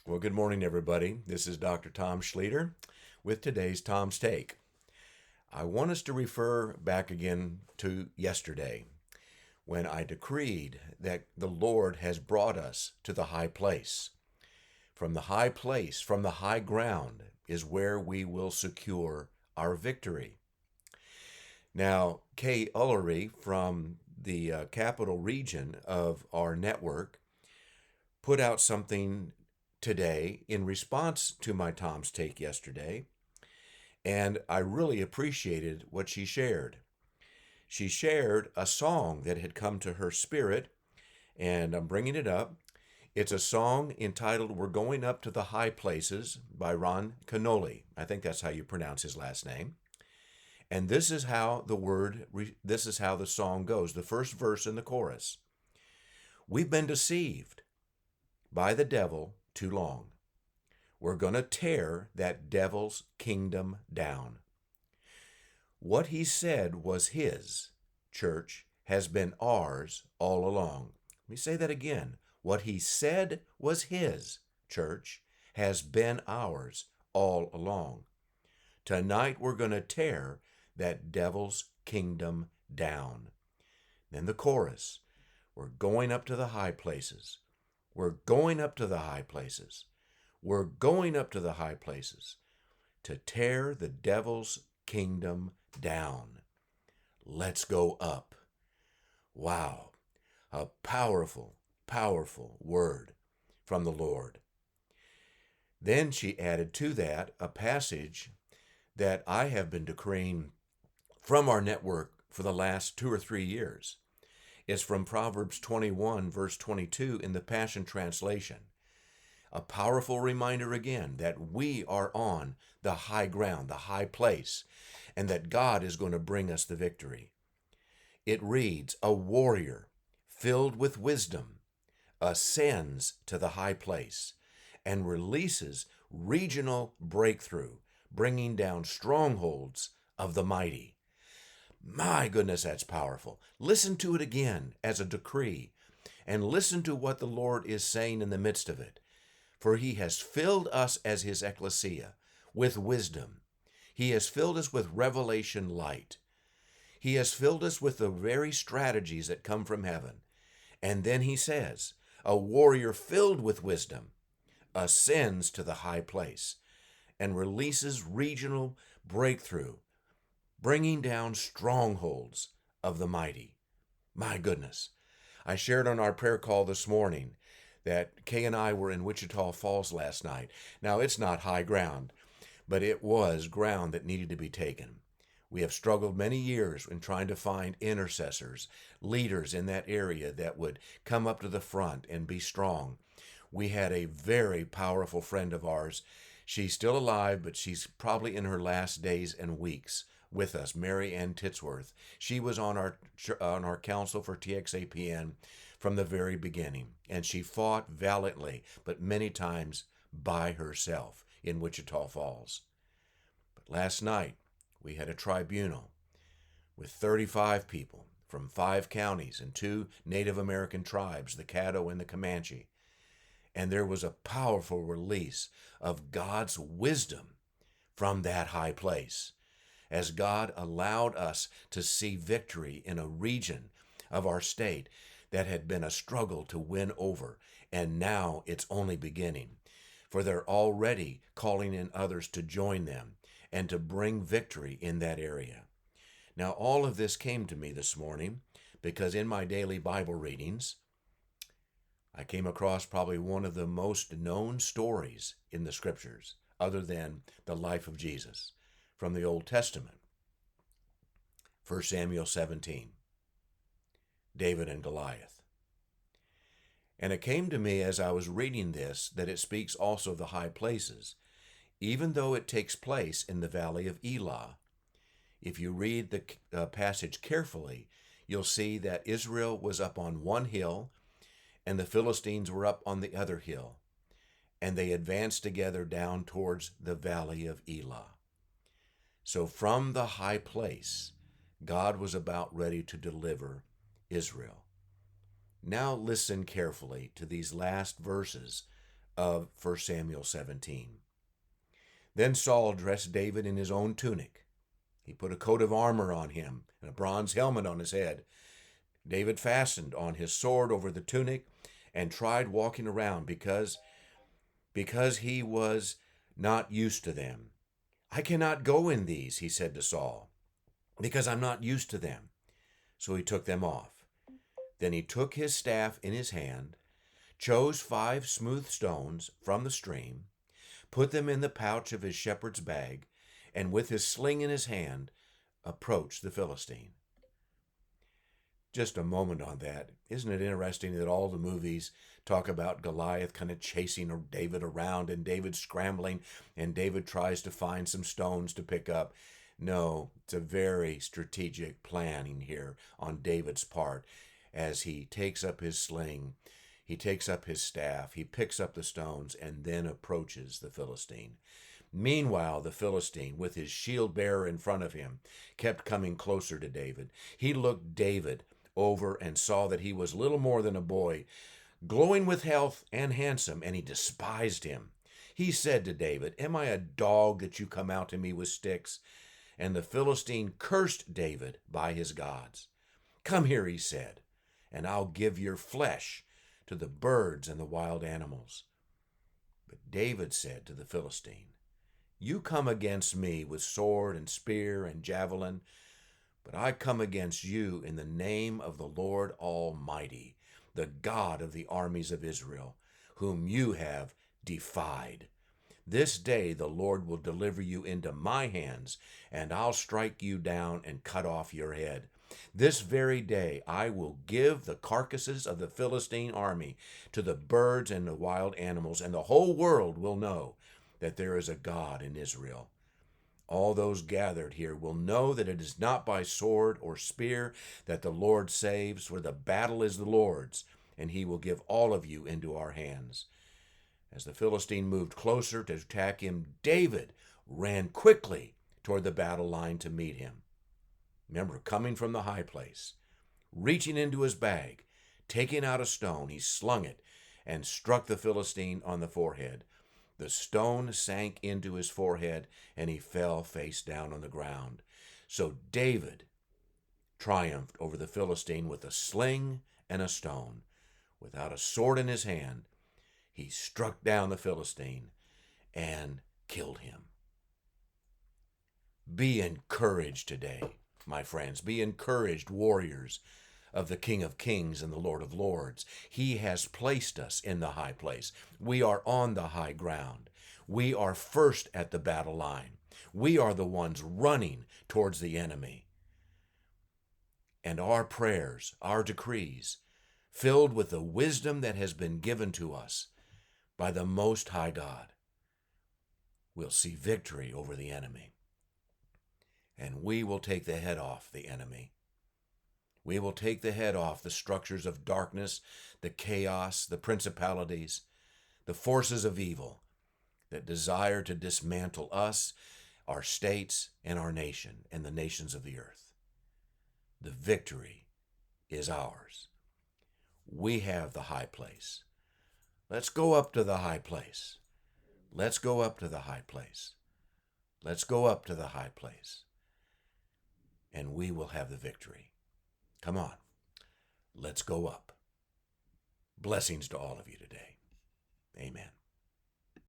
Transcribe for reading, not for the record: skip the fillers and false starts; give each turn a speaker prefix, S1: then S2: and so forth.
S1: Well, good morning, everybody. This is Dr. Tom Schlueter with today's Tom's Take. I want us to refer back again to yesterday when I decreed that the Lord has brought us to the high place. From the high place, from the high ground, is where we will secure our victory. Now, Kay Ullery from the capital region of our network put out something today in response to my Tom's Take yesterday, and I really appreciated what she shared. She shared a song that had come to her spirit, and I'm bringing it up. It's a song entitled We're Going Up to the High Places by Ron Kenoly. I think that's how you pronounce his last name. And this is how the song goes. The first verse in the chorus. We've been deceived by the devil too long. We're going to tear that devil's kingdom down. What he said was his, church, has been ours all along. Let me say that again. What he said was his, church, has been ours all along. Tonight we're going to tear that devil's kingdom down. Then the chorus. We're going up to the high places. We're going up to the high places. We're going up to the high places to tear the devil's kingdom down. Let's go up. Wow, a powerful, powerful word from the Lord. Then she added to that a passage that I have been decreeing from our network for the last 2 or 3 years. It's from Proverbs 21, verse 22 in the Passion Translation. A powerful reminder again that we are on the high ground, the high place, and that God is going to bring us the victory. It reads, a warrior filled with wisdom ascends to the high place and releases regional breakthrough, bringing down strongholds of the mighty. My goodness, that's powerful. Listen to it again as a decree, and listen to what the Lord is saying in the midst of it. For he has filled us as his ecclesia with wisdom. He has filled us with revelation light. He has filled us with the very strategies that come from heaven. And then he says, a warrior filled with wisdom ascends to the high place and releases regional breakthrough, bringing down strongholds of the mighty. My goodness. I shared on our prayer call this morning that Kay and I were in Wichita Falls last night. Now, it's not high ground, but it was ground that needed to be taken. We have struggled many years in trying to find intercessors, leaders in that area that would come up to the front and be strong. We had a very powerful friend of ours. She's still alive, but she's probably in her last days and weeks with us, Mary Ann Titsworth. She was on our council for TXAPN from the very beginning, and she fought valiantly, but many times by herself in Wichita Falls. But last night, we had a tribunal with 35 people from 5 counties and 2 Native American tribes, the Caddo and the Comanche. And there was a powerful release of God's wisdom from that high place, as God allowed us to see victory in a region of our state that had been a struggle to win over, and now it's only beginning. For they're already calling in others to join them and to bring victory in that area. Now, all of this came to me this morning because in my daily Bible readings, I came across probably one of the most known stories in the scriptures, other than the life of Jesus, from the Old Testament. 1 Samuel 17, David and Goliath. And it came to me as I was reading this that it speaks also of the high places, even though it takes place in the valley of Elah. If you read the passage carefully, you'll see that Israel was up on one hill and the Philistines were up on the other hill, and they advanced together down towards the valley of Elah. So from the high place, God was about ready to deliver Israel. Now listen carefully to these last verses of 1 Samuel 17. Then Saul dressed David in his own tunic. He put a coat of armor on him and a bronze helmet on his head. David fastened on his sword over the tunic and tried walking around because he was not used to them. I cannot go in these, he said to Saul, because I'm not used to them. So he took them off. Then he took his staff in his hand, chose 5 smooth stones from the stream, put them in the pouch of his shepherd's bag, and with his sling in his hand, approached the Philistine. Just a moment on that. Isn't it interesting that all the movies talk about Goliath kind of chasing David around and David scrambling and David tries to find some stones to pick up? No, it's a very strategic planning here on David's part as he takes up his sling, he takes up his staff, he picks up the stones and then approaches the Philistine. Meanwhile, the Philistine, with his shield bearer in front of him, kept coming closer to David. He looked David over and saw that he was little more than a boy, glowing with health and handsome, and he despised him. He said to David, "Am I a dog that you come out to me with sticks?" And the Philistine cursed David by his gods. "Come here," he said, "and I'll give your flesh to the birds and the wild animals." But David said to the Philistine, "You come against me with sword and spear and javelin, but I come against you in the name of the Lord Almighty, the God of the armies of Israel, whom you have defied. This day the Lord will deliver you into my hands, and I'll strike you down and cut off your head. This very day I will give the carcasses of the Philistine army to the birds and the wild animals, and the whole world will know that there is a God in Israel. All those gathered here will know that it is not by sword or spear that the Lord saves, for the battle is the Lord's, and he will give all of you into our hands." As the Philistine moved closer to attack him, David ran quickly toward the battle line to meet him. Remember, coming from the high place, reaching into his bag, taking out a stone, he slung it and struck the Philistine on the forehead. The stone sank into his forehead, and he fell face down on the ground. So David triumphed over the Philistine with a sling and a stone. Without a sword in his hand, he struck down the Philistine and killed him. Be encouraged today, my friends. Be encouraged, warriors of the King of Kings and the Lord of Lords. He has placed us in the high place. We are on the high ground. We are first at the battle line. We are the ones running towards the enemy. And our prayers, our decrees, filled with the wisdom that has been given to us by the Most High God, will see victory over the enemy. And we will take the head off the enemy. We will take the head off the structures of darkness, the chaos, the principalities, the forces of evil that desire to dismantle us, our states, and our nation, and the nations of the earth. The victory is ours. We have the high place. Let's go up to the high place. Let's go up to the high place. Let's go up to the high place. And we will have the victory. Come on, let's go up. Blessings to all of you today. Amen.